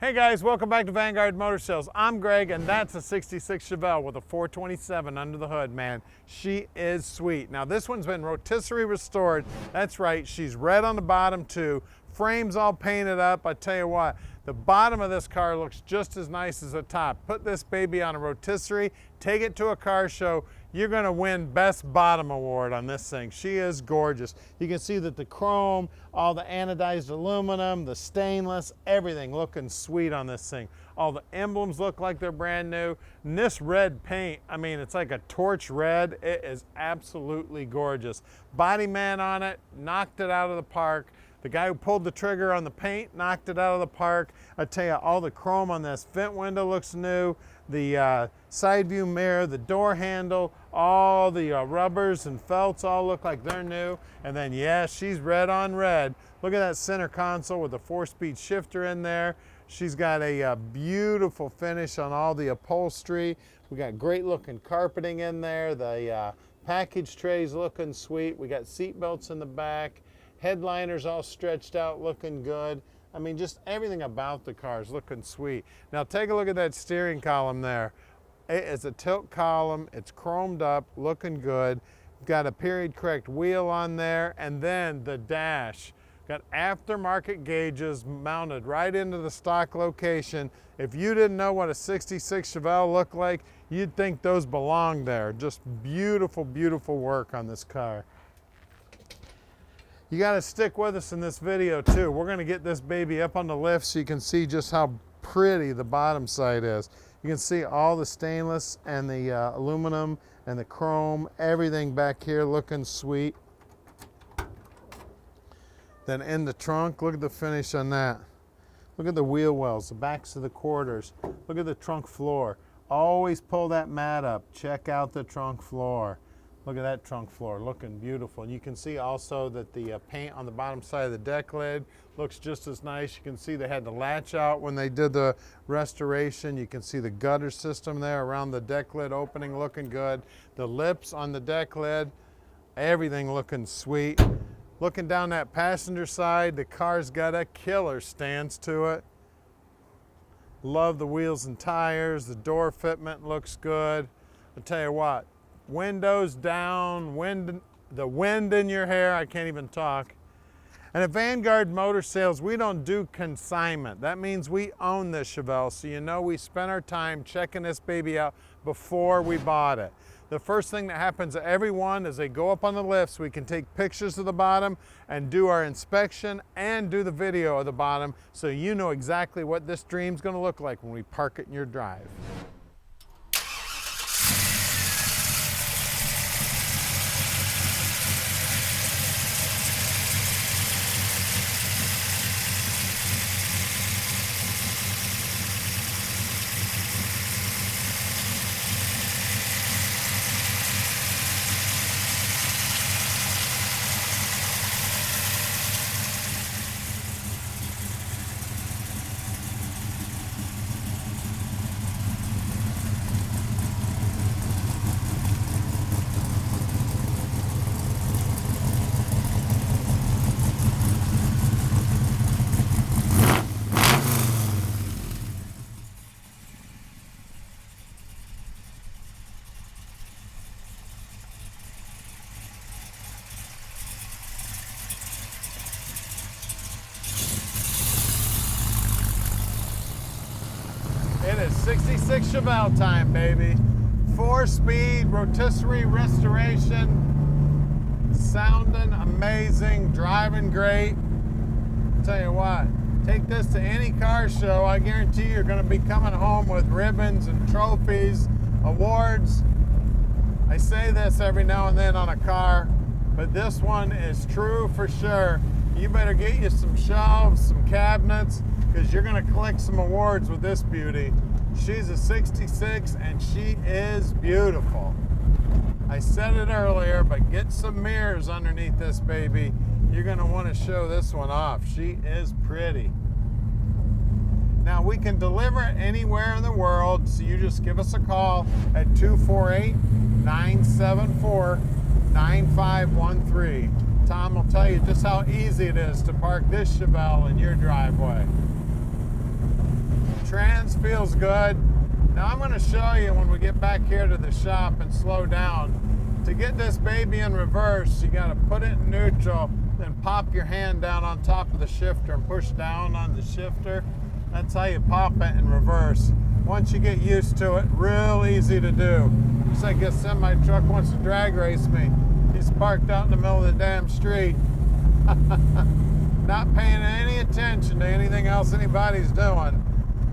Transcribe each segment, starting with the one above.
Hey guys, welcome back to Vanguard Motor Sales. I'm Greg, and that's a 66 Chevelle with a 427 under the hood, man. She is sweet. Now this one's been rotisserie restored. That's right, she's red on the bottom too. Frame's all painted up. I tell you what, the bottom of this car looks just as nice as the top. Put this baby on a rotisserie, take it to a car show, you're gonna win Best Bottom Award on this thing. She is gorgeous. You can see that the chrome, all the anodized aluminum, the stainless, everything looking sweet on this thing. All the emblems look like they're brand new. And this red paint, I mean, it's like a torch red. It is absolutely gorgeous. Body man on it, knocked it out of the park. The guy who pulled the trigger on the paint knocked it out of the park. I tell you, all the chrome on this vent window looks new. The side view mirror, the door handle, all the rubbers and felts all look like they're new. And then, yeah, she's red on red. Look at that center console with the 4-speed shifter in there. She's got a beautiful finish on all the upholstery. We got great looking carpeting in there. The package tray's looking sweet. We got seat belts in the back. Headliners all stretched out, looking good. I mean, just everything about the car is looking sweet. Now take a look at that steering column there. It is a tilt column, it's chromed up, looking good. Got a period correct wheel on there, and then the dash. Got aftermarket gauges mounted right into the stock location. If you didn't know what a 66 Chevelle looked like, you'd think those belonged there. Just beautiful, beautiful work on this car. You got to stick with us in this video too. We're going to get this baby up on the lift so you can see just how pretty the bottom side is. You can see all the stainless and the aluminum and the chrome, everything back here looking sweet. Then in the trunk, look at the finish on that. Look at the wheel wells, the backs of the quarters. Look at the trunk floor. Always pull that mat up. Check out the trunk floor. Look at that trunk floor, looking beautiful. And you can see also that the paint on the bottom side of the deck lid looks just as nice. You can see they had the latch out when they did the restoration. You can see the gutter system there around the deck lid opening looking good. The lips on the deck lid, everything looking sweet. Looking down that passenger side, the car's got a killer stance to it. Love the wheels and tires. The door fitment looks good. I'll tell you what, windows down, the wind in your hair, I can't even talk. And at Vanguard Motor Sales, we don't do consignment. That means we own this Chevelle, so you know we spent our time checking this baby out before we bought it. The first thing that happens to everyone is they go up on the lift so we can take pictures of the bottom and do our inspection and do the video of the bottom so you know exactly what this dream's gonna look like when we park it in your drive. It is 66 Chevelle time, baby. 4-speed rotisserie restoration. Sounding amazing, driving great. Tell you what, take this to any car show. I guarantee you're gonna be coming home with ribbons and trophies, awards. I say this every now and then on a car, but this one is true for sure. You better get you some shelves, some cabinets, because you're going to collect some awards with this beauty. She's a 66 and she is beautiful. I said it earlier, but get some mirrors underneath this baby. You're going to want to show this one off. She is pretty. Now we can deliver it anywhere in the world, so you just give us a call at 248-974-9513. Tom will tell you just how easy it is to park this Chevelle in your driveway. trans feels good. Now I'm gonna show you when we get back here to the shop and slow down. To get this baby in reverse, you gotta put it in neutral, then pop your hand down on top of the shifter and push down on the shifter. That's how you pop it in reverse. Once you get used to it, real easy to do. Looks like a semi truck wants to drag race me. He's parked out in the middle of the damn street. Not paying any attention to anything else anybody's doing.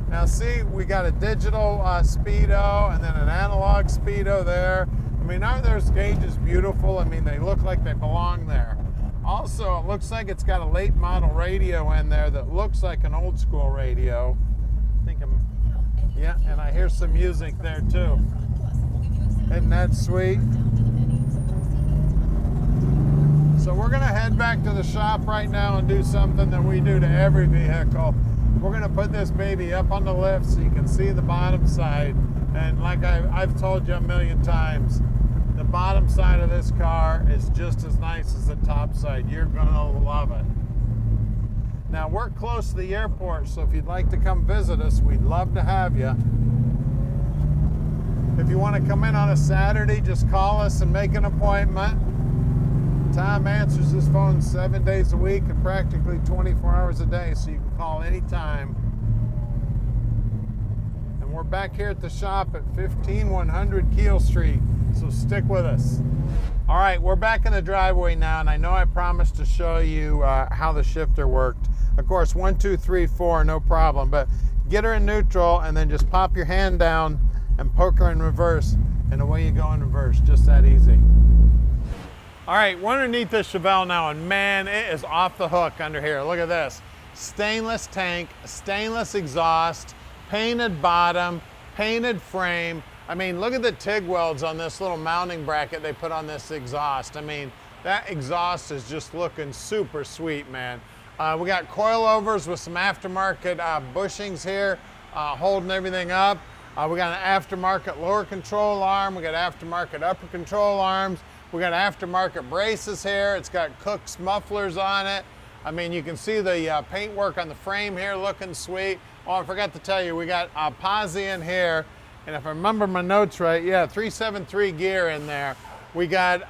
Now see, we got a digital speedo and then an analog speedo there. I mean, aren't those gauges beautiful? I mean, they look like they belong there. Also, it looks like it's got a late model radio in there that looks like an old school radio. Yeah, and I hear some music there too. Isn't that sweet? So we're gonna head back to the shop right now and do something that we do to every vehicle. We're gonna put this baby up on the lift so you can see the bottom side. And like I've told you a million times, the bottom side of this car is just as nice as the top side. You're gonna love it. Now we're close to the airport, so if you'd like to come visit us, we'd love to have you. If you want to come in on a Saturday, just call us and make an appointment. Tom answers his phone 7 days a week and practically 24 hours a day, so you can call anytime. And we're back here at the shop at 15100 Keel Street, so stick with us. All right, we're back in the driveway now, and I know I promised to show you how the shifter worked. Of course, 1, 2, 3, 4, no problem, but get her in neutral and then just pop your hand down and poke her in reverse, and away you go in reverse, just that easy. All right, we're underneath this Chevelle now, and man, it is off the hook under here. Look at this. Stainless tank, stainless exhaust, painted bottom, painted frame. I mean, look at the TIG welds on this little mounting bracket they put on this exhaust. I mean, that exhaust is just looking super sweet, man. We got coil overs with some aftermarket bushings here, holding everything up. We got an aftermarket lower control arm. We got aftermarket upper control arms. We got aftermarket braces here. It's got Cook's mufflers on it. I mean, you can see the paint work on the frame here looking sweet. Oh, I forgot to tell you, we got posi in here. And if I remember my notes right, yeah, 373 gear in there. We got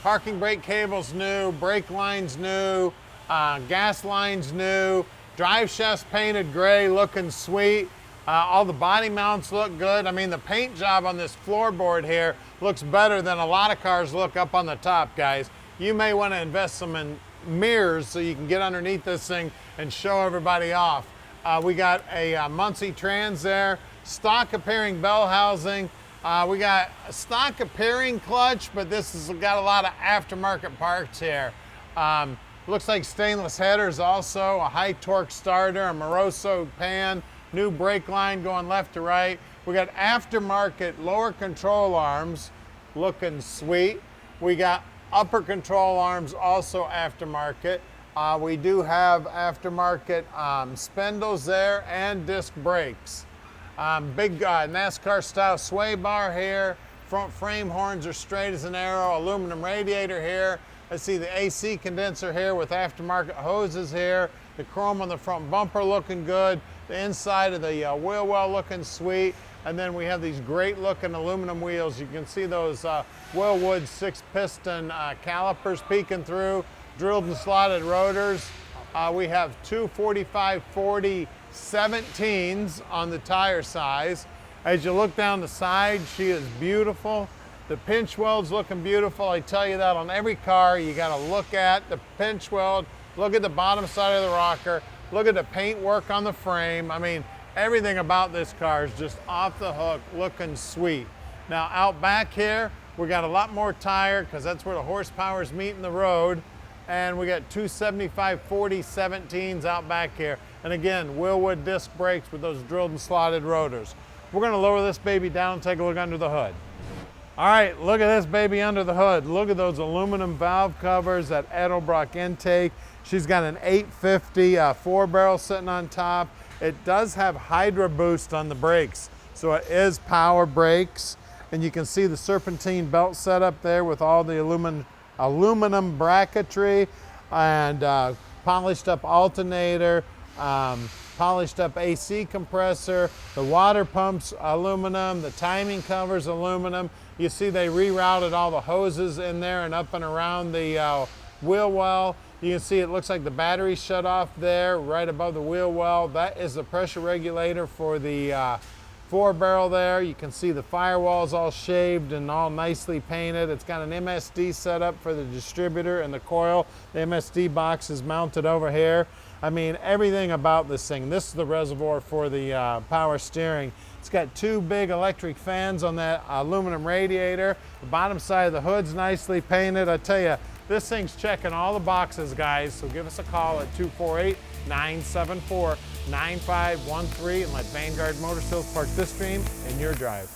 parking brake cables new, brake lines new, gas lines new, drive shafts painted gray, looking sweet. All the body mounts look good. I mean, the paint job on this floorboard here looks better than a lot of cars look up on the top, guys. You may want to invest some in mirrors so you can get underneath this thing and show everybody off. We got a Muncie trans there, stock appearing bell housing. We got a stock appearing clutch, but this has got a lot of aftermarket parts here. Looks like stainless headers also, a high torque starter, a Moroso pan, new brake line going left to right. We got aftermarket lower control arms looking sweet. We got upper control arms also aftermarket. We do have aftermarket spindles there and disc brakes. Big NASCAR style sway bar here. Front frame horns are straight as an arrow. Aluminum radiator here. Let's see the AC condenser here with aftermarket hoses here. The chrome on the front bumper looking good. The inside of the wheel well looking sweet. And then we have these great looking aluminum wheels. You can see those Wilwood 6-piston calipers peeking through. Drilled and slotted rotors. We have two 45/40 17s on the tire size. As you look down the side, she is beautiful. The pinch weld's looking beautiful. I tell you that on every car, you gotta look at the pinch weld, look at the bottom side of the rocker, look at the paint work on the frame. I mean, everything about this car is just off the hook, looking sweet. Now out back here, we got a lot more tire because that's where the horsepower's meeting the road. And we got two 75/40 17s out back here. And again, Wilwood disc brakes with those drilled and slotted rotors. We're gonna lower this baby down and take a look under the hood. All right, look at this baby under the hood. Look at those aluminum valve covers, that Edelbrock intake. She's got an 850 4-barrel sitting on top. It does have Hydra Boost on the brakes, so it is power brakes. And you can see the serpentine belt setup there with all the aluminum bracketry and polished up alternator, polished up AC compressor, the water pumps aluminum, the timing covers aluminum. You see they rerouted all the hoses in there and up and around the wheel well. You can see it looks like the battery shut off there right above the wheel well. That is the pressure regulator for the 4-barrel there. You can see the firewall's all shaved and all nicely painted. It's got an MSD setup for the distributor and the coil. The MSD box is mounted over here. I mean, everything about this thing. This is the reservoir for the power steering. It's got 2 big electric fans on that aluminum radiator. The bottom side of the hood's nicely painted. I tell you, this thing's checking all the boxes, guys. So give us a call at 248-974-9513 and let Vanguard Motor Sales park this dream in your drive.